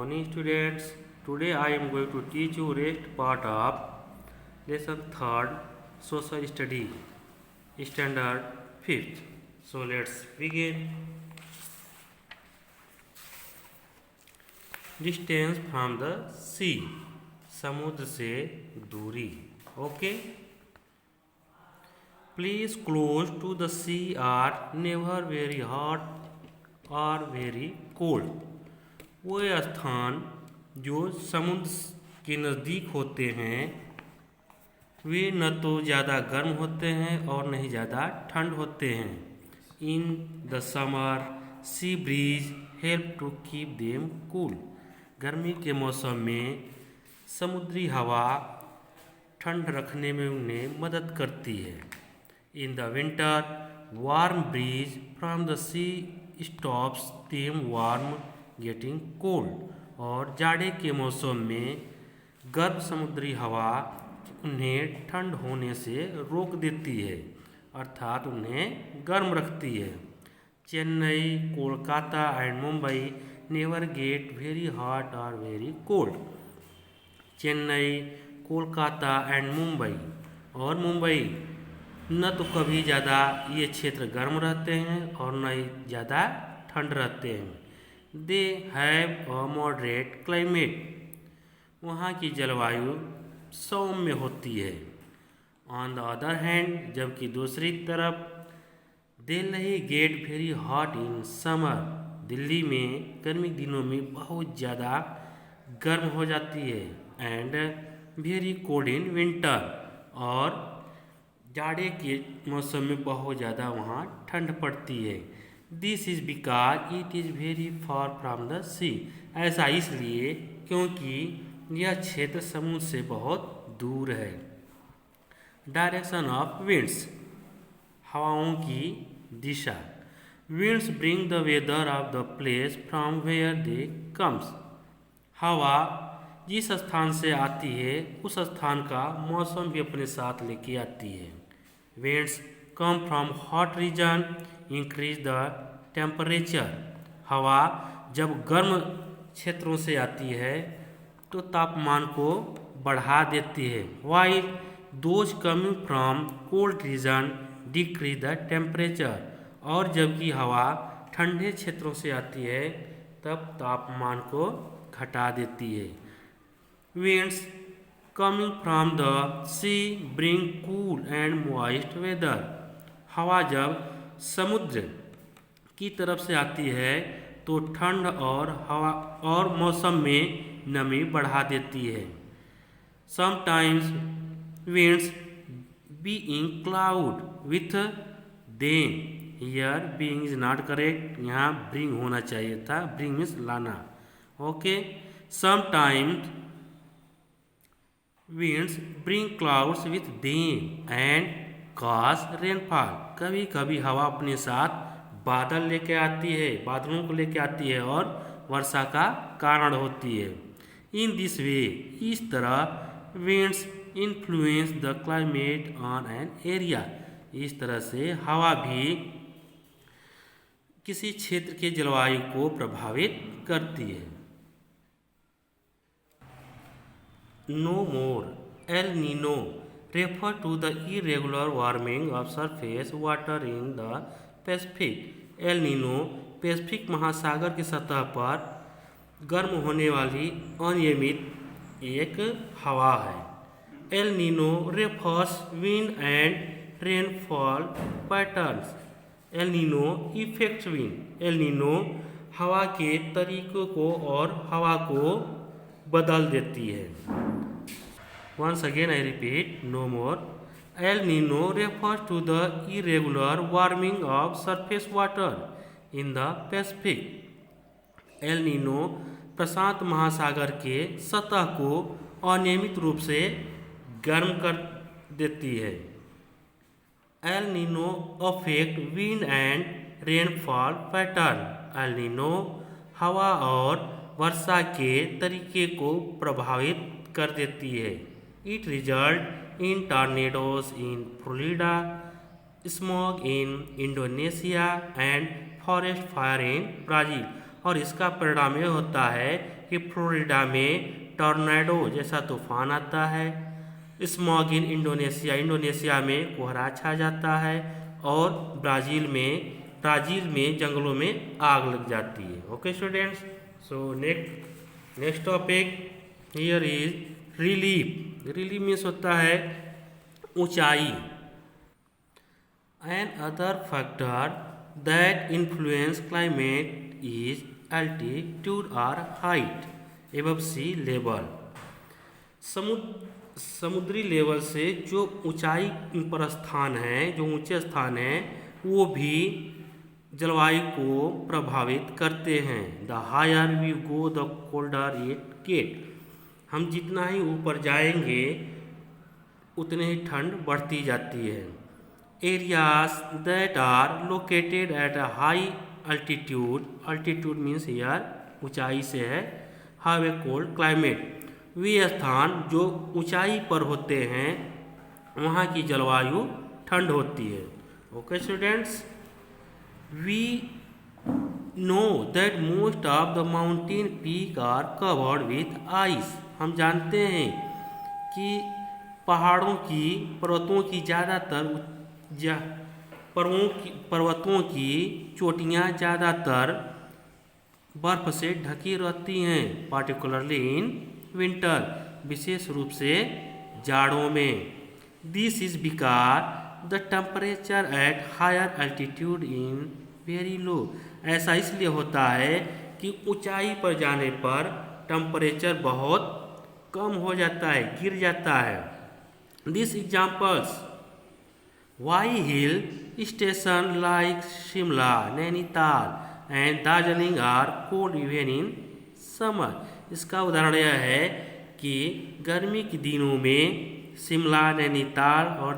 Morning students. Today I am going to teach you rest part of lesson 3rd social study standard 5th. So let's begin. Distance from the sea. समुद्र से दूरी. Okay. Place close to the sea are never very hot or very cold. वो स्थान जो समुद्र के नज़दीक होते हैं वे न तो ज़्यादा गर्म होते हैं और न ही ज़्यादा ठंड होते हैं. In the summer sea breeze help to keep them cool. गर्मी के मौसम में समुद्री हवा ठंड रखने में उन्हें मदद करती है. In the winter warm breeze from the sea stops them warm getting cold. और जाड़े के मौसम में गर्म समुद्री हवा उन्हें ठंड होने से रोक देती है अर्थात उन्हें गर्म रखती है. Chennai Kolkata and Mumbai never get very hot और very cold. Chennai Kolkata and Mumbai और मुंबई न तो कभी ज़्यादा ये क्षेत्र गर्म रहते हैं और न ही ज़्यादा ठंड रहते हैं. They have a moderate climate. वहाँ की जलवायु सौम्य होती है. ऑन द अदर हैंड जबकि दूसरी तरफ Delhi gate very hot in summer. Delhi में गर्मी दिनों में बहुत ज़्यादा गर्म हो जाती है. And very cold in winter. और जाड़े के मौसम में बहुत ज़्यादा वहाँ ठंड पड़ती है. This is because it is very far from the sea. ऐसा इसलिए क्योंकि यह क्षेत्र समुद्र से बहुत दूर है. Direction of winds. हवाओं की दिशा. Winds bring the weather of the place from where they comes. हवा जिस स्थान से आती है उस स्थान का मौसम भी अपने साथ लेके आती है. Winds come from hot reason increase the temperature. हवा जब गर्म क्षेत्रों से आती है तो तापमान को बढ़ा देती है. While those coming from cold region decrease the temperature. और जबकि हवा ठंडे क्षेत्रों से आती है तब तापमान को घटा देती है. Winds coming from the sea bring cool and moist weather. हवा जब समुद्र की तरफ से आती है तो ठंड और हवा और मौसम में नमी बढ़ा देती है. Sometimes winds being cloud with them. Here being is not correct. यहाँ ब्रिंग होना चाहिए था. ब्रिंग मीन्स लाना. Okay. Sometimes winds bring clouds with them and cause rainfall. कभी कभी हवा अपने साथ बादल लेके आती है, बादलों को लेके आती है और वर्षा का कारण होती है. इन दिस वे इस तरह winds influence the climate on an area. इस तरह से हवा भी किसी क्षेत्र के जलवायु को प्रभावित करती है. No more. El Nino refer to the irregular warming of surface water in the Pacific. El Nino Pacific महासागर की सतह पर गर्म होने वाली अनियमित एक हवा है. El Nino refers wind and rainfall patterns. El Nino affects wind. El Nino हवा के तरीकों को और हवा को बदल देती है. Once again I repeat, no more. El Nino refers to the irregular warming of surface water in the Pacific. El Nino प्रशांत महासागर के सतह को अनियमित रूप से गर्म कर देती है. El Nino affect wind and rainfall pattern. El Nino हवा और वर्षा के तरीके को प्रभावित कर देती है. It result in tornadoes in Florida, smog in Indonesia and forest fire in Brazil. और इसका परिणाम यह होता है कि फ्लोरिडा में टॉर्नेडो जैसा तूफान आता है। स्मॉग इन इंडोनेशिया में कोहरा छा जाता है। और ब्राज़ील में जंगलों में आग लग जाती है। Okay students, so next topic here is relief means होता है ऊंचाई। Another factor that influence climate is altitude और हाइट एबव सी लेवल। समुद्री लेवल से जो ऊंचाई पर स्थान है, जो ऊंचे स्थान हैं, वो भी जलवायु को प्रभावित करते हैं। The higher we go the colder it get. हम जितना ही ऊपर जाएंगे उतने ही ठंड बढ़ती जाती है। Areas that are located at a high altitude means here ऊंचाई से है, हैव ए कोल्ड क्लाइमेट। वे स्थान जो ऊंचाई पर होते हैं वहाँ की जलवायु ठंड होती है। Okay students, we know that most of the mountain peak are covered with ice. हम जानते हैं कि पर्वतों की ज़्यादातर पर्वतों की चोटियाँ ज़्यादातर बर्फ से ढकी रहती हैं, पार्टिकुलरली इन विंटर, विशेष रूप से जाड़ों में। This is because the temperature at higher altitude in very low. ऐसा इसलिए होता है कि ऊंचाई पर जाने पर टेम्परेचर बहुत कम हो जाता है, गिर जाता है। This examples why hill station like Shimla, Nainital and Darjeeling are cold even in summer. इसका उदाहरण यह है कि गर्मी के दिनों में शिमला, नैनीताल और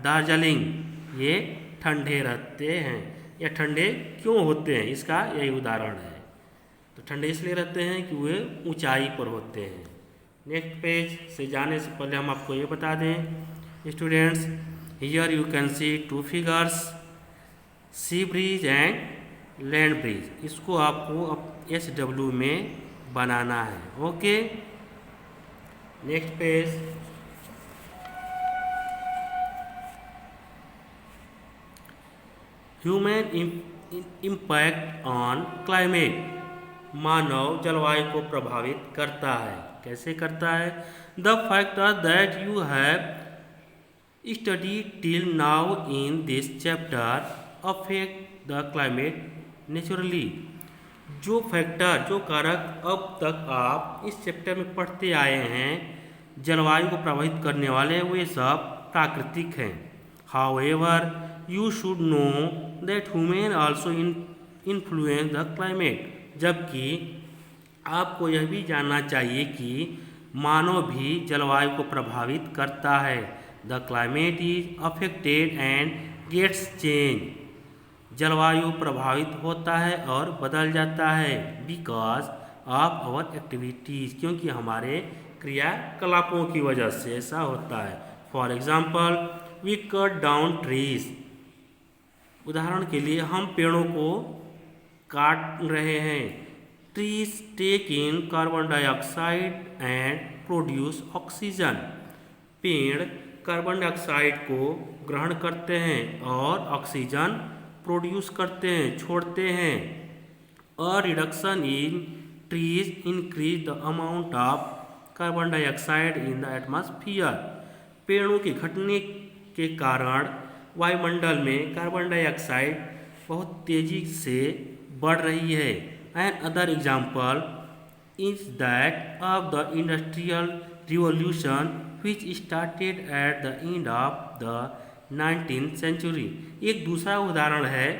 दार्जिलिंग ये ठंडे रहते हैं। या ठंडे क्यों होते हैं, इसका यही उदाहरण है। तो ठंडे इसलिए रहते हैं कि वे ऊंचाई पर होते हैं। नेक्स्ट पेज से जाने से पहले हम आपको ये बता दें students, here you can see two figures, sea bridge and land bridge. इसको आपको SW में बनाना है। Okay, next page. Human impact on climate. मानव जलवायु को प्रभावित करता है। कैसे करता है? The factor that you have studied till now in this chapter affect the climate naturally. जो कारक अब तक आप इस चैप्टर में पढ़ते आए हैं जलवायु को प्रभावित करने वाले, वे सब प्राकृतिक हैं। However you should know that human also influence the climate. जबकि आपको यह भी जानना चाहिए कि मानव भी जलवायु को प्रभावित करता है। The climate is affected and gets change. जलवायु प्रभावित होता है और बदल जाता है बिकॉज ऑफ आवर एक्टिविटीज़, क्योंकि हमारे क्रियाकलापों की वजह से ऐसा होता है। For example we cut down trees. उदाहरण के लिए हम पेड़ों को काट रहे हैं। Trees take in carbon dioxide and produce oxygen. पेड़ कार्बन डाइऑक्साइड को ग्रहण करते हैं और ऑक्सीजन प्रोड्यूस करते हैं, छोड़ते हैं। A reduction in trees increase the amount of carbon dioxide in the atmosphere. पेड़ों के घटने के कारण वायुमंडल में कार्बन डाइऑक्साइड बहुत तेजी से बढ़ रही है। Another example is that of the industrial revolution which started at the end of the 19th century. एक दूसरा उदाहरण है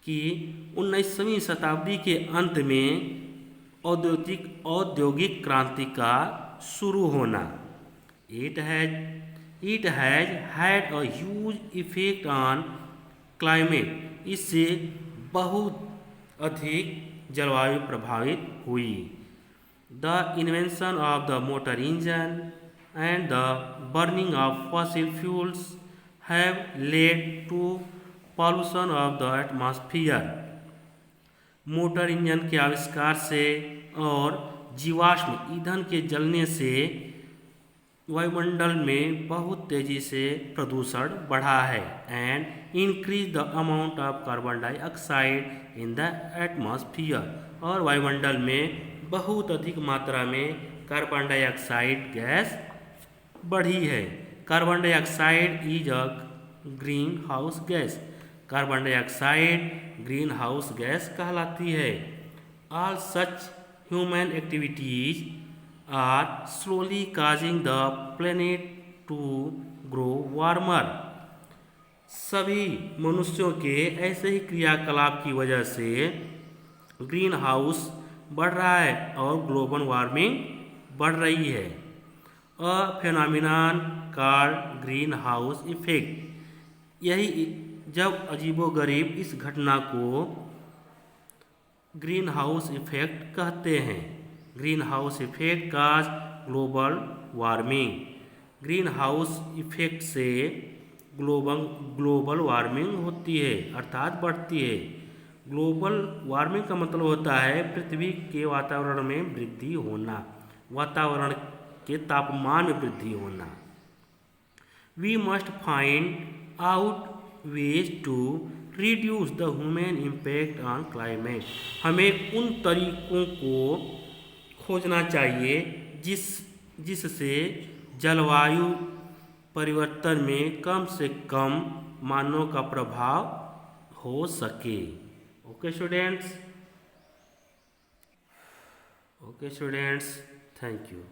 कि 19वीं शताब्दी के अंत में औद्योगिक क्रांति का शुरू होना। It has had a huge effect on climate. इससे बहुत अधिक जलवायु प्रभावित हुई। The invention of the motor engine and the burning of fossil fuels have led to pollution of the atmosphere. Motor engine के आविष्कार से और जीवाश्म ईंधन के जलने से वायुमंडल में बहुत तेजी से प्रदूषण बढ़ा है and increase the amount of carbon dioxide in the atmosphere. और वायुमंडल में बहुत अधिक मात्रा में कार्बन डाइऑक्साइड गैस बढ़ी है। Carbon dioxide is a green house gas. Carbon dioxide green house gas कहलाती है। All such human activities are slowly causing the planet to grow warmer। सभी मनुष्यों के ऐसे ही क्रियाकलाप की वजह से ग्रीन हाउस बढ़ रहा है और ग्लोबल वार्मिंग बढ़ रही है। A phenomenon called greenhouse effect. यही जब अजीबोगरीब इस घटना को ग्रीन हाउस इफेक्ट कहते हैं। Greenhouse effect cause global warming. Greenhouse effect से ग्लोबल वार्मिंग होती है अर्थात बढ़ती है। ग्लोबल वार्मिंग का मतलब होता है पृथ्वी के वातावरण में वृद्धि होना, वातावरण के तापमान में वृद्धि होना। We must find out ways to reduce the human impact on climate. हमें उन तरीकों को खोजना चाहिए जिससे जलवायु परिवर्तन में कम से कम मानव का प्रभाव हो सके। Okay students, thank you.